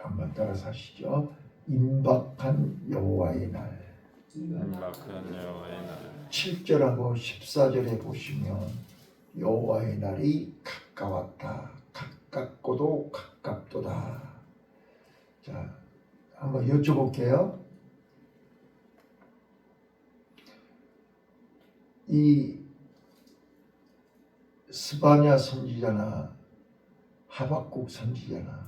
한번 따라서 하시죠. 임박한 여호와의 날. 임박한 여호와의 날. 7절하고 14절에 보시면 여호와의 날이 가까웠다. 가깝고도 가깝도다. 자, 한번 여쭤볼게요. 이 스바냐 선지자나 하박국 선지자나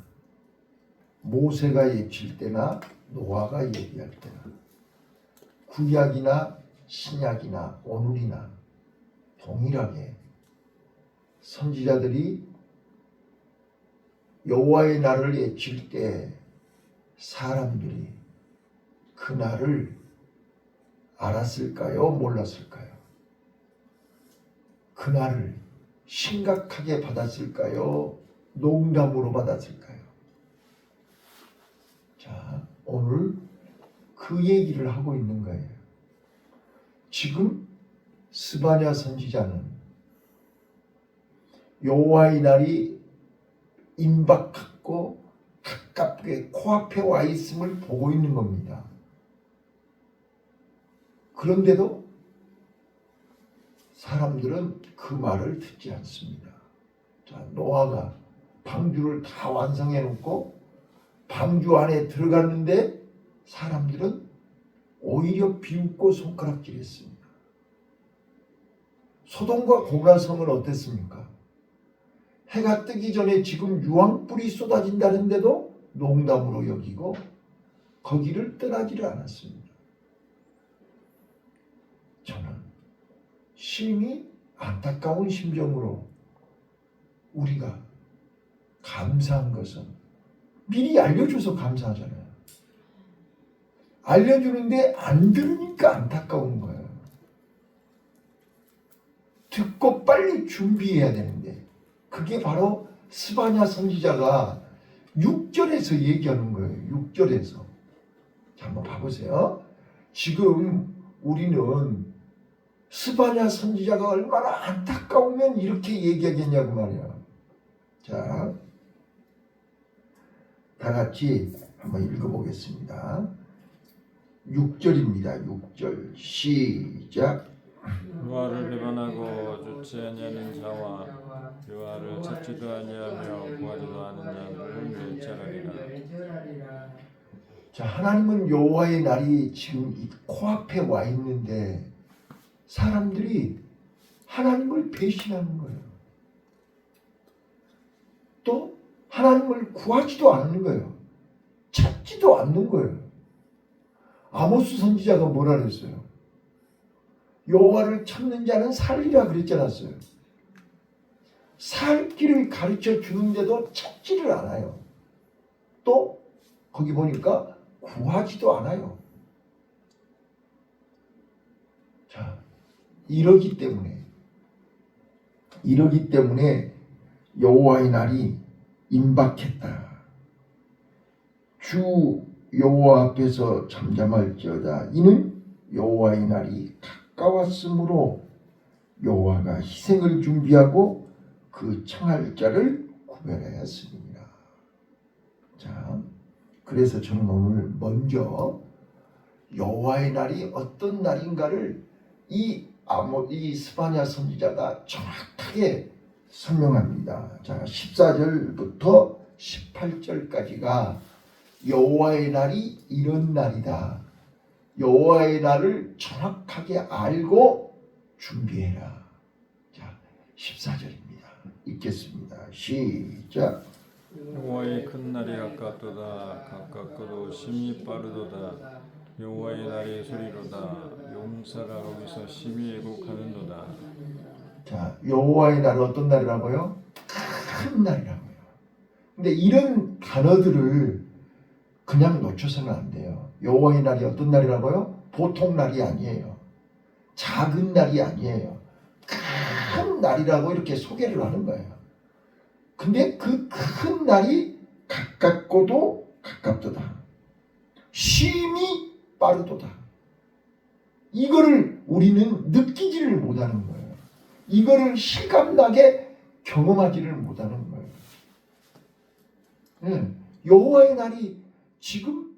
모세가 예칠 때나 노아가 얘기할 때나 구약이나 신약이나 오늘이나 동일하게 선지자들이 여호와의 날을 예칠 때 사람들이 그 날을 알았을까요? 몰랐을까요? 그 날을 심각하게 받았을까요? 농담으로 받았을까요? 자, 오늘 그 얘기를 하고 있는 거예요. 지금 스바냐 선지자는 여호와의 날이 임박하고 가깝게 코앞에 와 있음을 보고 있는 겁니다. 그런데도 사람들은 그 말을 듣지 않습니다. 자, 노아가 방주를 다 완성해 놓고 방주 안에 들어갔는데 사람들은 오히려 비웃고 손가락질했습니다. 소돔과 고모라 성은 어땠습니까? 해가 뜨기 전에 지금 유황불이 쏟아진다는데도 농담으로 여기고 거기를 떠나지를 않았습니다. 저는 심히 안타까운 심정으로 우리가 감사한 것은 미리 알려줘서 감사하잖아요. 알려주는데 안 들으니까 안타까운 거예요. 듣고 빨리 준비해야 되는데 그게 바로 스바냐 선지자가 6절에서 얘기하는 거예요. 6절에서. 자, 한번 봐보세요. 지금 우리는 스바냐 선지자가 얼마나 안타까우면 이렇게 얘기하겠냐고 말이야. 자, 다 같이 한번 읽어보겠습니다. 6절입니다. 6절 시작. 여호와를 배반하고 좋지 아니하는 자와 여호와를 찾지도 아니하며 구하지도 않은 자들을 멸절하리라. 자, 하나님은 여호와의 날이 지금 이 코앞에 와 있는데 사람들이 하나님을 배신하는 거예요. 또 하나님을 구하지도 않는 거예요. 찾지도 않는 거예요. 아모스 선지자가 뭐라 그랬어요? 여호와를 찾는 자는 살리라 그랬지 않았어요? 살 길을 가르쳐 주는데도 찾지를 않아요. 또 거기 보니까 구하지도 않아요. 자, 이러기 때문에 여호와의 날이 임박했다. 주 여호와 앞에서 잠잠할지어다. 이는 여호와의 날이 가까웠으므로 여호와가 희생을 준비하고 그 청할 자를 구별하였습니다. 자, 그래서 저는 오늘 먼저 여호와의 날이 어떤 날인가를 이 스바냐 선지자가 정확하게 설명합니다. 자, 14절부터 18절까지가 여호와의 날이 이런 날이다. 여호와의 날을 정확하게 알고 준비해라. 자, 14절입니다. 읽겠습니다. 시작. 여호와의 큰 날이 가깝도다. 가깝고도 심히 빠르도다. 여호와의 날이 소리로다. 용사가 거기서 심히 애곡하는도다. 자, 여호와의 날은 어떤 날이라고요? 큰 날이라고요. 근데 이런 단어들을 그냥 놓쳐서는 안 돼요. 여호와의 날이 어떤 날이라고요? 보통 날이 아니에요. 작은 날이 아니에요. 큰 날이라고 이렇게 소개를 하는 거예요. 근데 그 큰 날이 가깝고도 가깝도다. 심히 빠르도다. 이거를 우리는 느끼지를 못하는 거예요. 이거를 실감나게 경험하지를 못하는 거예요. 여호와의 날이 지금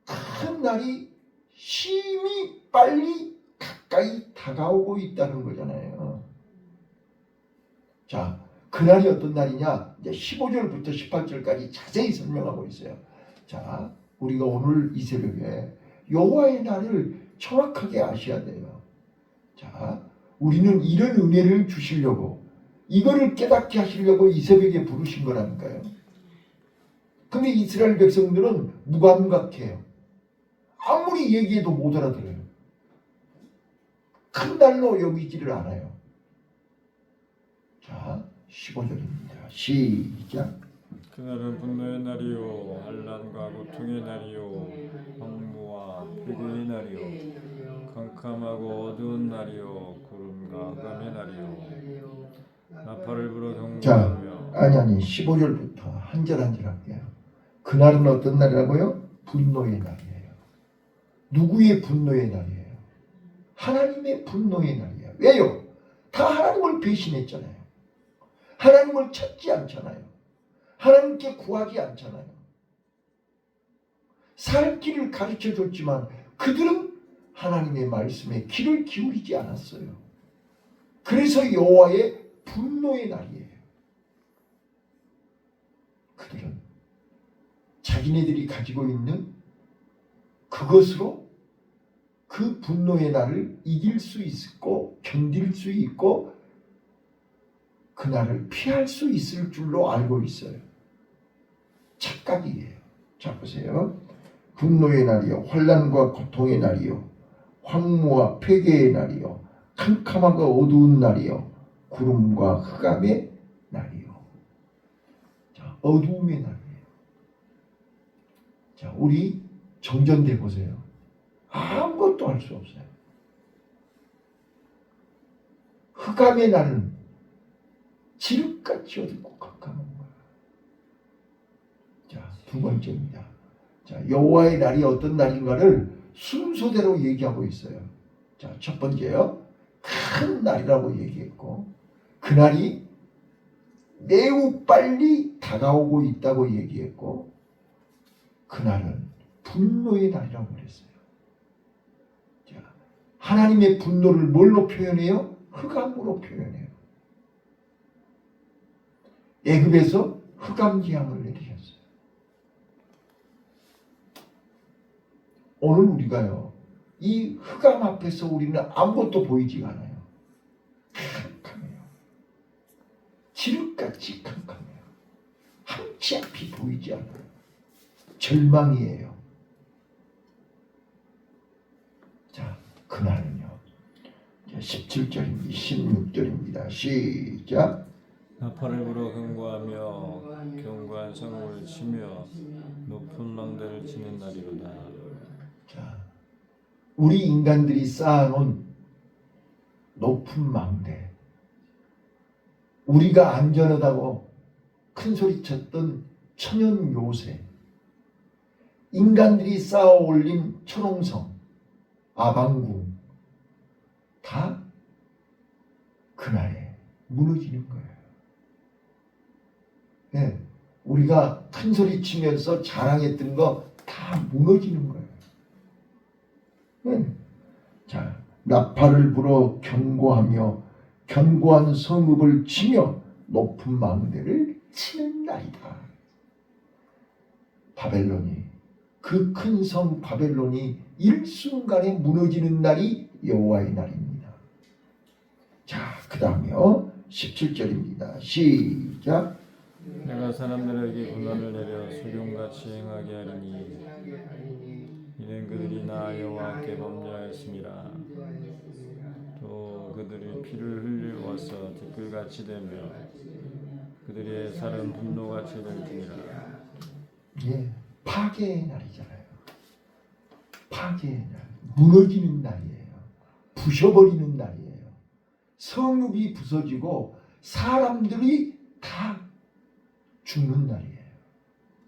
큰 날이 심히 빨리 가까이 다가오고 있다는 거잖아요. 자, 그날이 어떤 날이냐? 이제 15절부터 18절까지 자세히 설명하고 있어요. 자, 우리가 오늘 이 새벽에 여호와의 날을 정확하게 아셔야 돼요. 자, 우리는 이런 은혜를 주시려고, 이거를 깨닫게 하시려고 이 새벽에 부르신 거라니까요. 근데 이스라엘 백성들은 무감각해요. 아무리 얘기해도 못 알아들어요. 큰 날로 여기지를 않아요. 자, 15절입니다. 시작. 그날은 분노의 날이요 환난과 고통의 날이요 황무와 폐괴의 날이요 캄캄하고 어두운 날이요 구름과 흑암의 날이요 나팔을 불어 경고하며. 아니 15절부터 한 절 한 절 할게요. 그날은 어떤 날이라고요? 분노의 날이에요. 누구의 분노의 날이에요? 하나님의 분노의 날이에요. 왜요? 다 하나님을 배신했잖아요. 하나님을 찾지 않잖아요. 하나님께 구하지 않잖아요. 살 길을 가르쳐 줬지만 그들은 하나님의 말씀에 귀를 기울이지 않았어요. 그래서 여호와의 분노의 날이에요. 그들은 자기네들이 가지고 있는 그것으로 그 분노의 날을 이길 수 있고 견딜 수 있고 그날을 피할 수 있을 줄로 알고 있어요. 착각이에요. 자, 보세요. 분노의 날이요 환난과 고통의 날이요 황무와 폐괴의 날이요 캄캄하고 어두운 날이요 구름과 흑암의 날이요. 자, 어두움의 날이에요. 자, 우리 정전돼 보세요. 아무것도 할 수 없어요. 흑암의 날은 지륵같이 어둡고 깜깜한 거예요. 자, 두 번째입니다. 자, 여호와의 날이 어떤 날인가를 순서대로 얘기하고 있어요. 자, 첫 번째요. 큰 날이라고 얘기했고 그날이 매우 빨리 다가오고 있다고 얘기했고 그날은 분노의 날이라고 그랬어요. 자, 하나님의 분노를 뭘로 표현해요? 흑암으로 표현해요. 애굽에서 흑암 재앙을 내리셨어요. 오늘 우리가요, 이 흑암 앞에서 우리는 아무것도 보이지 않아요. 캄캄해요. 지륵같이 캄캄해요. 한치 앞이 보이지 않아요. 절망이에요. 자, 그날은요. 17절입니다. 16절입니다. 시작. 나팔을 불어 경고하며 견고한 성읍을 치며 높은 망대를 치는 날이로다. 자, 우리 인간들이 쌓아놓은 높은 망대, 우리가 안전하다고 큰 소리 쳤던 천연 요새, 인간들이 쌓아 올린 천홍성, 아방궁, 다 그날에 무너지는 거예요. 네, 우리가 큰 소리 치면서 자랑했던 거 다 무너지는 거예요. 네. 자, 나팔을 불어 경고하며 견고한 성읍을 치며 높은 망대를 치는 날이다. 바벨론이, 그 큰 성 바벨론이 일순간에 무너지는 날이 여호와의 날입니다. 자, 그 다음에요 17절입니다. 시작. 내가 사람들에게 고난을 내려 소경같이 행하게 하리니 이는 그들이 나 여호와께 범죄하였음이라. 또 그들이 피를 흘려와서 티끌같이 되며 그들의 살은 분노같이 될지니라. 예, 파괴의 날이잖아요. 파괴의 날, 무너지는 날이에요. 부셔버리는 날이에요. 성읍이 부서지고 사람들이 다 죽는 날이에요.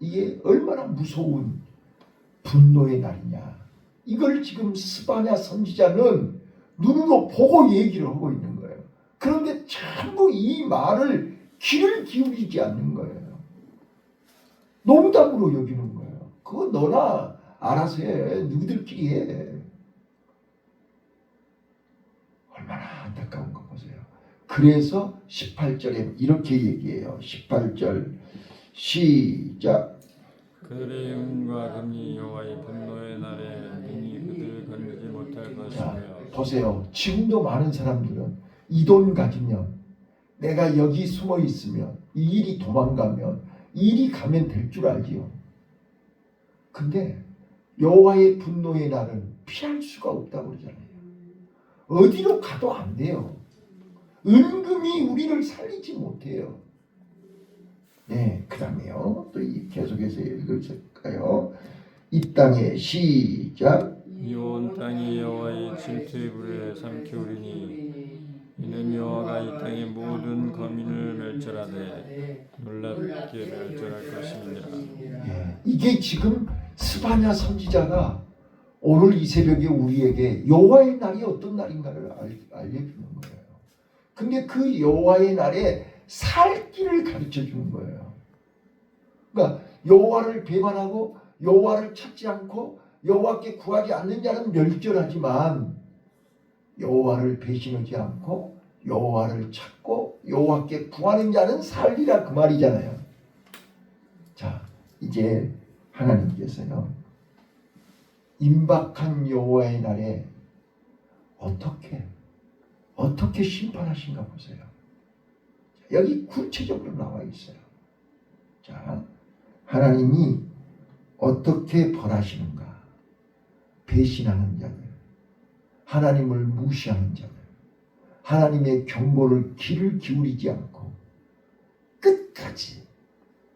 이게 얼마나 무서운 분노의 날이냐. 이걸 지금 스바냐 선지자는 눈으로 보고 얘기를 하고 있는 거예요. 그런데 전부 이 말을 귀를 기울이지 않는 거예요. 농담으로 여기는 거예요. 그거 너나 알아서 해. 너희들끼리 해. 얼마나 안타까운 거 보세요. 그래서 18절에 이렇게 얘기해요. 18절 시작. 그들의 은과 금이 여호와의 분노의 날에 능히 그들을 건지지 못할 자, 것이며 보세요. 지금도 많은 사람들은 이 돈 가지면, 내가 여기 숨어 있으면, 이 일이 도망가면, 이 일이 가면 될 줄 알지요. 근데 여호와의 분노의 날은 피할 수가 없다고 그러잖아요. 어디로 가도 안 돼요. 은금이 우리를 살리지 못해요. 네, 그 다음에요. 또 계속해서 읽을까요? 이 땅에 시작. 이 온 땅이 여호와의 질투의 불에 삼키우리니 이는 여호와가 이 땅의 모든 거민을 멸절하되 놀랍게 멸절할 것임이니라. 예, 이게 지금 스바냐 선지자가 오늘 이 새벽에 우리에게 여호와의 날이 어떤 날인가를 알려주는 거예요. 근데 그 여호와의 날에 살 길을 가르쳐 주는 거예요. 그러니까 여호와를 배반하고 여호와를 찾지 않고 여호와께 구하지 않는 자는 멸절하지만, 여호와를 배신하지 않고 여호와를 찾고 여호와께 구하는 자는 살리라, 그 말이잖아요. 자, 이제 하나님께서요, 임박한 여호와의 날에 어떻게 심판하신가 보세요. 여기 구체적으로 나와 있어요. 자, 하나님이 어떻게 벌하시는가? 배신하는 자들, 하나님을 무시하는 자들, 하나님의 경고를 귀를 기울이지 않고 끝까지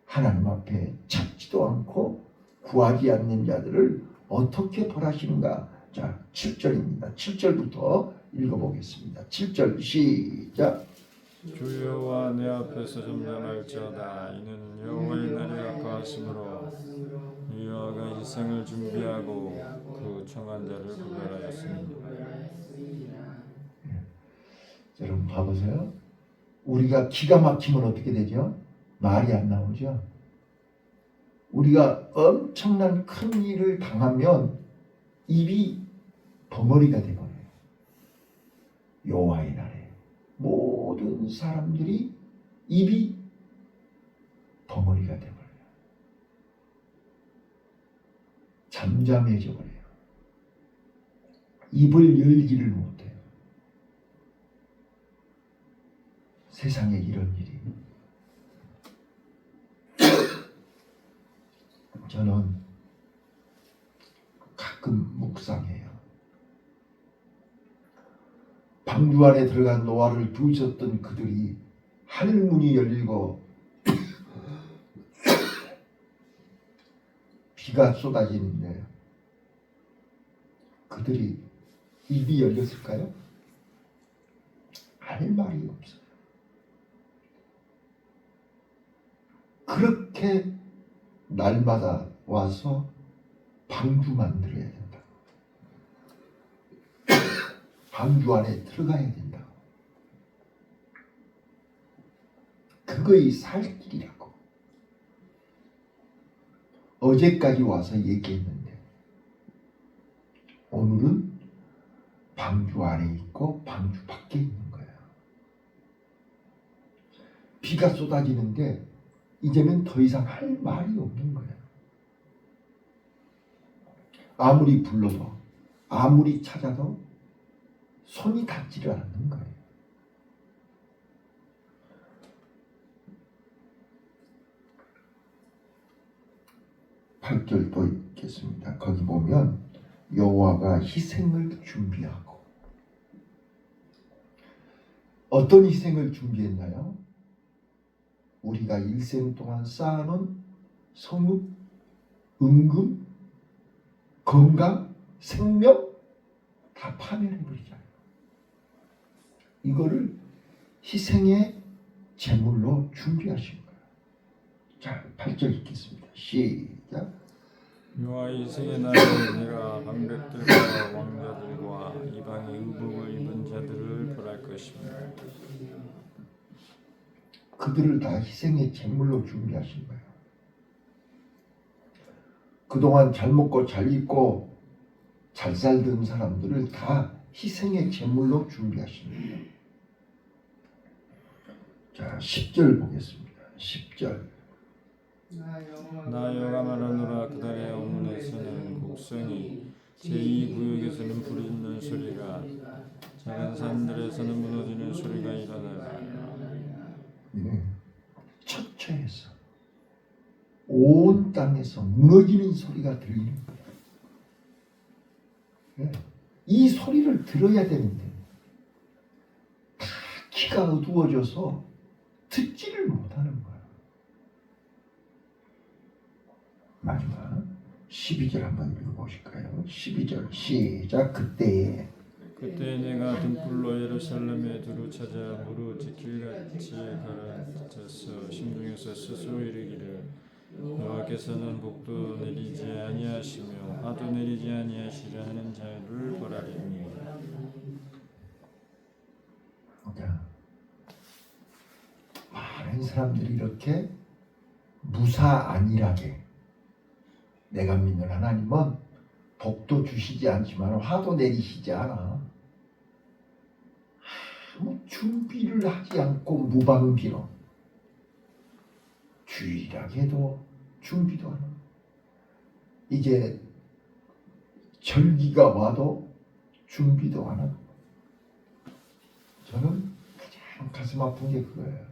하나님 앞에 찾지도 않고 구하지 않는 자들을 어떻게 벌하시는가? 자, 7절입니다. 7절부터 읽어보겠습니다. 7절 시작. 주 여호와 내 앞에서 점령할지어다. 이는 여호와의 날이 가까웠으므로 여호와가 희생을 준비하고 그 청한 자를 구별하였습니다. 여러분 봐보세요. 우리가 기가 막히면 어떻게 되죠? 말이 안 나오죠. 우리가 엄청난 큰 일을 당하면 입이 벙어리가 되버려요. 여호와의 날에 모든 사람들이 입이 벙어리가 되버려요. 잠잠해져 버려요. 입을 열지를 못해요. 세상에 이런 일이. 저는 가끔 묵상해요. 방주 안에 들어간 노아를 두셨던 그들이 하늘문이 열리고 비가 쏟아지는데 그들이 입이 열렸을까요? 할 말이 없어요. 그렇게 날마다 와서 방주 만들어야 된다. 방주 안에 들어가야 된다. 그거의 살 길이라고. 어제까지 와서 얘기했는데 오늘은 방주 안에 있고 방주 밖에 있는 거야. 비가 쏟아지는데 이제는 더 이상 할 말이 없는 거야. 아무리 불러도 아무리 찾아도 손이 닿지를 않는 거예요. 팔 절 또 읽겠습니다. 거기 보면 여호와가 희생을 준비하고, 어떤 희생을 준비했나요? 우리가 일생 동안 쌓아놓은 성읍, 은금, 건강, 생명 다 파멸해버리잖아요. 이거를 희생의 제물로 준비하신 거예요. 자, 8절 읽겠습니다. 시작. 여호와의 희생의 날에 내가 방백들과 왕자들과 이방의 의복을 입은 자들을 벌할 것입니다. 그들을 다 희생의 제물로 준비하신 거예요. 그동안 잘 먹고 잘 입고 잘 살던 사람들을 다 희생의 제물로 준비하십니다. 자, 10절 보겠습니다. 10절. 나 여호와 말하노라. 그달의 어문에서는 곡성이, 제2구역에서는 불이 있는 소리가, 작은 산들에서는 무너지는 소리가 일어나리라. 처처해서 온 땅에서 무너지는 소리가 들리는 거예요. 이 소리를 들어야 되는데 다 귀가 어두워져서 듣지를 못하는 거예요. 마지막 12절 한번 읽어보실까요? 12절 시작. 그때에 내가 등불로 예루살렘에 두루 찾아 무릇 지킬같이 가르쳐서 심중에서 스스로 이르기를 여호와께서는 복도 내리지 아니하시며 화도 내리지 아니하시려 하는 자를 벌하리니. 많은 사람들이 이렇게 무사안일하게 내가 믿는 하나님은 복도 주시지 않지만 화도 내리시지 않아. 아무 준비를 하지 않고 무방비로 주일하게도 준비도 안 하고 이제 절기가 와도 준비도 안 하고 저는 가장 가슴 아픈 게 그거예요.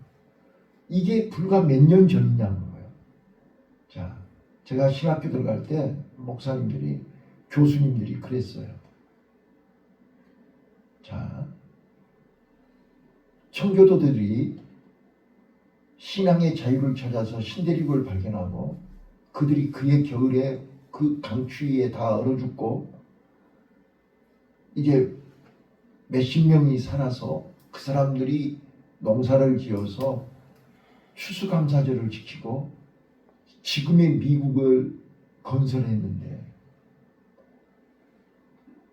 이게 불과 몇 년 전이냐는 거예요. 자, 제가 신학교 들어갈 때 목사님들이 교수님들이 그랬어요. 자, 청교도들이 신앙의 자유를 찾아서 신대륙을 발견하고 그들이 그의 겨울에 그 강추위에 다 얼어 죽고 이제 몇십 명이 살아서 그 사람들이 농사를 지어서 추수감사절을 지키고 지금의 미국을 건설했는데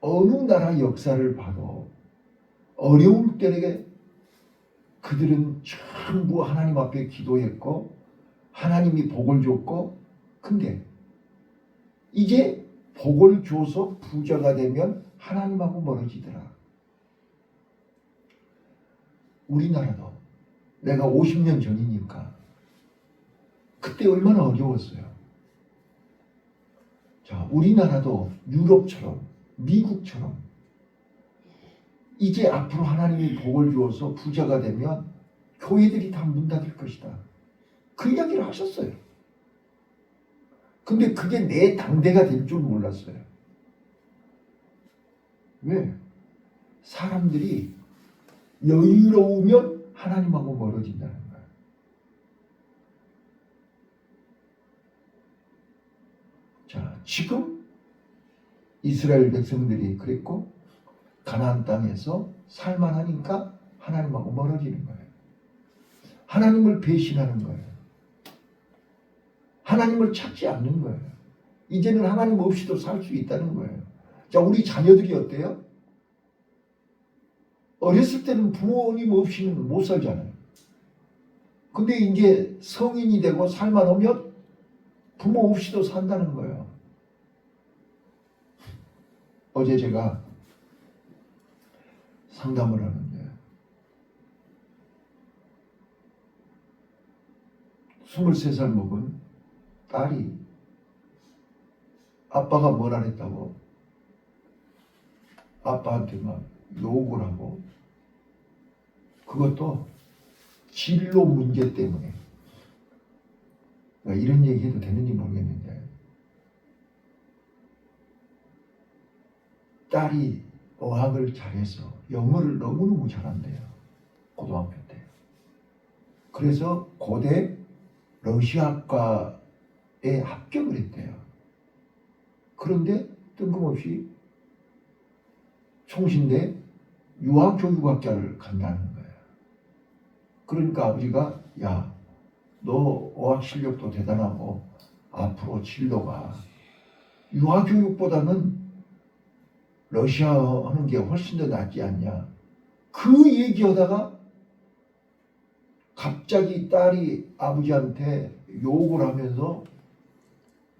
어느 나라 역사를 봐도 어려울 때에 그들은 전부 하나님 앞에 기도했고 하나님이 복을 줬고 근데 이제 복을 줘서 부자가 되면 하나님하고 멀어지더라. 우리나라도 내가 50년 전이니까 그때 얼마나 어려웠어요. 자, 우리나라도 유럽처럼 미국처럼 이제 앞으로 하나님이 복을 주어서 부자가 되면 교회들이 다 문 닫을 것이다. 그 이야기를 하셨어요. 근데 그게 내 당대가 될 줄 몰랐어요. 왜? 사람들이 여유로우면 하나님하고 멀어진다는 거예요. 자, 지금 이스라엘 백성들이 그랬고 가나안 땅에서 살만하니까 하나님하고 멀어지는 거예요. 하나님을 배신하는 거예요. 하나님을 찾지 않는 거예요. 이제는 하나님 없이도 살 수 있다는 거예요. 자, 우리 자녀들이 어때요? 어렸을 때는 부모님 없이는 못 살잖아요. 근데 이제 성인이 되고 살만 오면 부모 없이도 산다는 거예요. 어제 제가 상담을 하는데 23살 먹은 딸이 아빠가 뭐라 했다고 아빠한테 막 욕을 하고 그것도 진로 문제 때문에 이런 얘기 해도 되는지 모르겠는데 딸이 어학을 잘해서 영어를 너무너무 잘한대요. 고등학교 때. 그래서 고대 러시아과에 합격을 했대요. 그런데 뜬금없이 총신대 유아교육학과를 간다는 거예요. 그러니까 아버지가 야, 너 어학 실력도 대단하고 앞으로 진로가 유아교육보다는 러시아 하는 게 훨씬 더 낫지 않냐. 그 얘기하다가 갑자기 딸이 아버지한테 욕을 하면서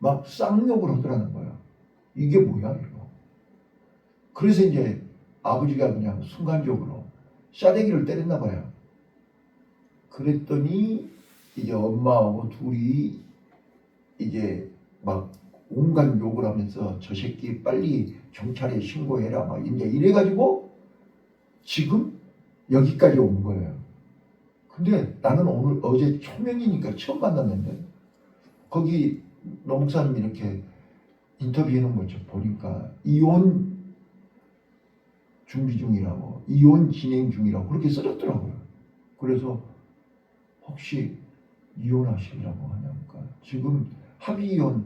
막 쌍욕을 하더라는 거야. 이게 뭐야 이거. 그래서 이제 아버지가 그냥 순간적으로 싸대기를 때렸나 봐요. 그랬더니 이제 엄마하고 둘이 이제 막 온갖 욕을 하면서 저 새끼 빨리 경찰에 신고해라 막 이제 이래가지고 지금 여기까지 온 거예요. 근데 나는 오늘 어제 초명이니까 처음 만났는데 거기 노 목사님이 이렇게 인터뷰하는 거 좀 보니까 이혼 준비 중이라고, 이혼 진행 중이라고 그렇게 써졌더라고요. 그래서 혹시 이혼하시려고 하냐니까 지금 합의 이혼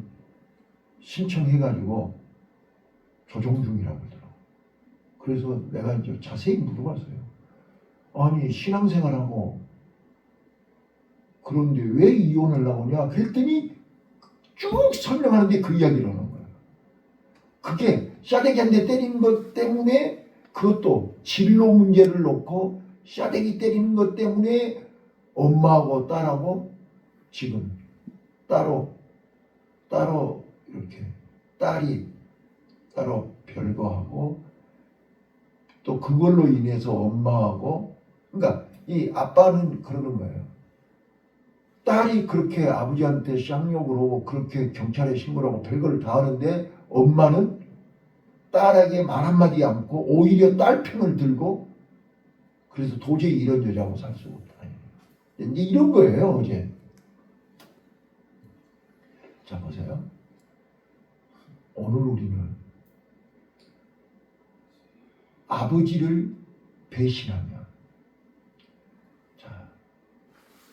신청해가지고 조정 중이라고 하더라고. 그래서 내가 이제 자세히 물어봤어요. 아니 신앙생활하고 그런데 왜 이혼을 하고냐 그랬더니 쭉 설명하는데 그 이야기를 하는 거예요. 그게 싸대기 한 대 때리는 것 때문에 그것도 진로 문제를 놓고 싸대기 때리는 것 때문에 엄마하고 딸하고 지금 따로 이렇게 딸이 따로 별거하고 또 그걸로 인해서 엄마하고 그러니까 이 아빠는 그러는 거예요. 딸이 그렇게 아버지한테 쌍욕을 하고 그렇게 경찰에 신고를 하고 별걸 다 하는데 엄마는 딸에게 말 한마디 않고 오히려 딸 편을 들고 그래서 도저히 이런 여자하고 살 수가 없다. 이제 이런 거예요 어제. 자 보세요. 오늘 우리는 아버지를 배신하면 자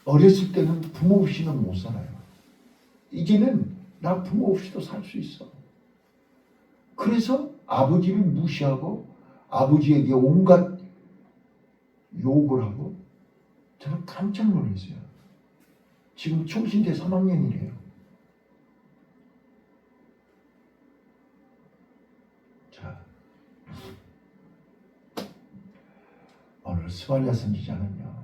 어렸을 때는 부모 없이는 못 살아요. 이제는 나 부모 없이도 살 수 있어. 그래서 아버지를 무시하고 아버지에게 온갖 욕을 하고 저는 깜짝 놀랐어요. 지금 총신대 3학년이래요. 자, 오늘 스바냐 선지자는요.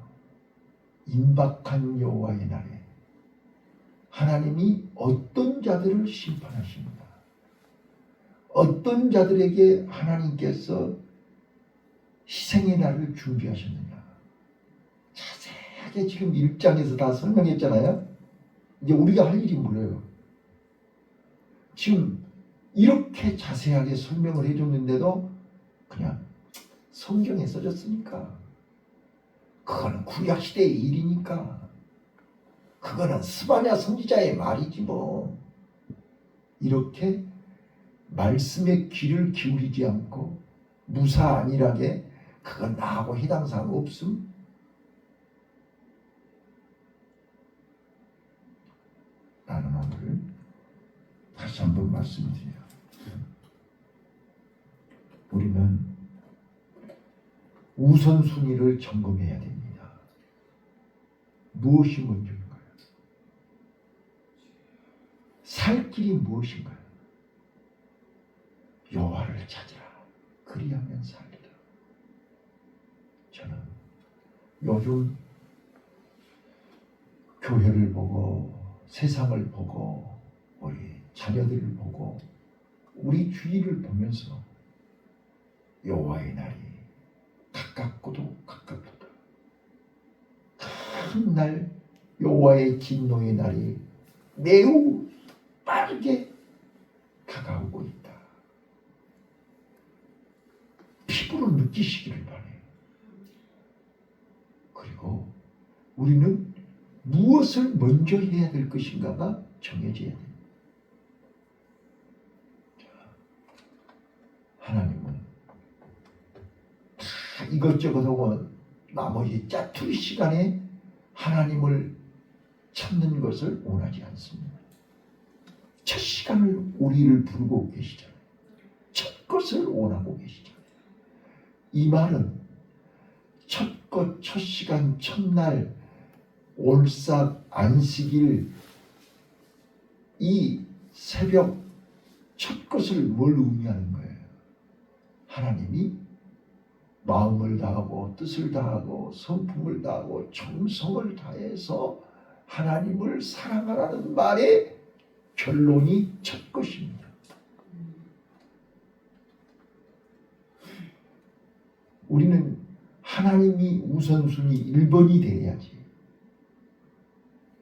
임박한 여호와의 날에 하나님이 어떤 자들을 심판하십니다. 어떤 자들에게 하나님께서 희생의 날을 준비하셨느냐. 자세하게 지금 1장에서 다 설명했잖아요. 이제 우리가 할 일이 뭐예요? 지금 이렇게 자세하게 설명을 해줬는데도 그냥 성경에 써졌으니까 그거는 구약시대의 일이니까 그거는 스바냐 선지자의 말이지 뭐. 이렇게 말씀에 귀를 기울이지 않고 무사안일하게 그건 나하고 해당 사항 없음. 나는 오늘 다시 한번 말씀드려요. 우리는 우선순위를 점검해야 됩니다. 무엇이 먼저인가요? 살 길이 무엇인가요? 여호와를 찾으라. 그리하면 살리라. 저는 요즘 교회를 보고 세상을 보고 우리 자녀들을 보고 우리 주위를 보면서 여호와의 날이 가깝고도 가깝도다. 큰 날 여호와의 진노의 날이 매우 빠르게 다가오고 있다. 피부로 느끼시기를 바라요. 그리고 우리는 무엇을 먼저 해야 될 것인가가 정해져야 됩니다. 하나님은 다 이것저것 하고 나머지 짜투리 시간에 하나님을 찾는 것을 원하지 않습니다. 첫 시간을 우리를 부르고 계시잖아요. 첫 것을 원하고 계시잖아요. 이 말은 첫 것, 첫 시간, 첫날, 올삭, 안식일, 이 새벽 첫 것을 뭘 의미하는 거예요? 하나님이 마음을 다하고 뜻을 다하고 성품을 다하고 정성을 다해서 하나님을 사랑하라는 말에 결론이 첫 것입니다. 우리는 하나님이 우선순위 1번이 돼야지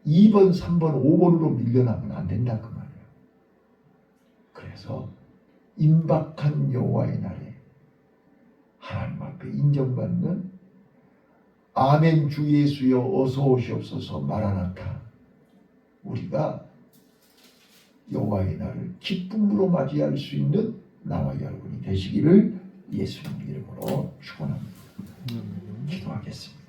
2번, 3번, 5번으로 밀려나면 안 된다 그 말이에요. 그래서 임박한 여호와의 날에 하나님 앞에 인정받는 아멘 주 예수여 어서 오시옵소서 마라나타, 우리가 여호와의 날을 기쁨으로 맞이할 수 있는 나와 여러분이 되시기를 예수님 이름으로 축원합니다. 기도하겠습니다.